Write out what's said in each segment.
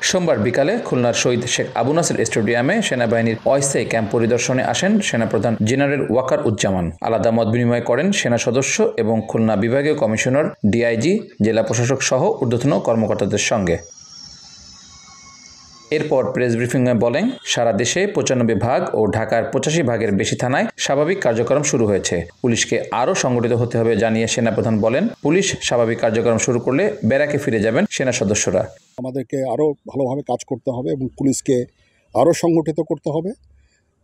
সোমবার বিকালে খুলনার শহীদ শেখ আবু নাসের স্টেডিয়ামে সেনাবাহিনীর অস্থায়ী ক্যাম্প পরিদর্শনে আসেন সেনাপ্রধান জেনারেল ওয়াকার উজ্জামান। আলাদা মত বিনিময় করেন সেনা সদস্য এবং খুলনা বিভাগীয় কমিশনার, ডিআইজি, জেলা প্রশাসক সহ ঊর্ধ্বতন কর্মকর্তাদের সঙ্গে। এরপর প্রেস ব্রিফিংয়ে বলেন, সারা দেশে 95 ভাগ ও ঢাকার 85 ভাগের বেশি থানায় স্বাভাবিক কার্যক্রম শুরু হয়েছে। পুলিশকে আরও সংগঠিত হতে হবে জানিয়ে সেনাপ্রধান বলেন, পুলিশ স্বাভাবিক কার্যক্রম শুরু করলে ব্যারাকে ফিরে যাবেন সেনা সদস্যরা। আমাদেরকে আরও ভালোভাবে কাজ করতে হবে এবং পুলিশকে আরও সংগঠিত করতে হবে,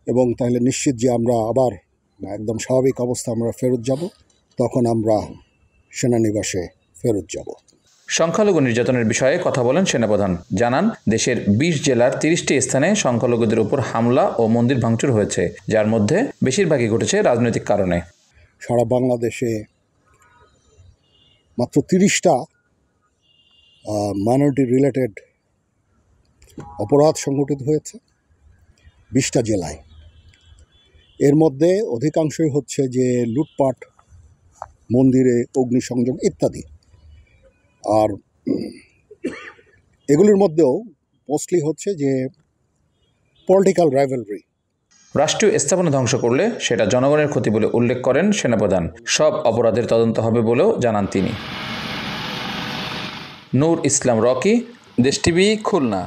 এবং তাহলে নিশ্চিত যে আমরা আবার একদম স্বাভাবিক অবস্থা আমরা ফেরত যাব, তখন আমরা সেনানিবাসে ফেরত যাব। সংখ্যালঘু নির্যাতনের বিষয়ে কথা বলেন সেনাপ্রধান। জানান, দেশের 20 জেলার 30টি স্থানে সংখ্যালঘুদের উপর হামলা ও মন্দির ভাঙচুর হয়েছে, যার মধ্যে বেশিরভাগই ঘটেছে রাজনৈতিক কারণে। সারা বাংলাদেশে মাত্র 30টা মাইনরিটি রিলেটেড অপরাধ সংঘটিত হয়েছে 20টা জেলায়। এর মধ্যে অধিকাংশই হচ্ছে যে লুটপাট, মন্দিরে অগ্নিসংযোগ ইত্যাদি। আর এগুলির মধ্যেও মোস্টলি হচ্ছে যে পলিটিক্যাল রাইভালরি। রাষ্ট্রীয় স্থাপনা ধ্বংস করলে সেটা জনগণের ক্ষতি বলে উল্লেখ করেন সেনাপ্রধান। সব অপরাধের তদন্ত হবে বলেও জানান তিনি। নূর ইসলাম রকি, দেশ টিভি, খুলনা।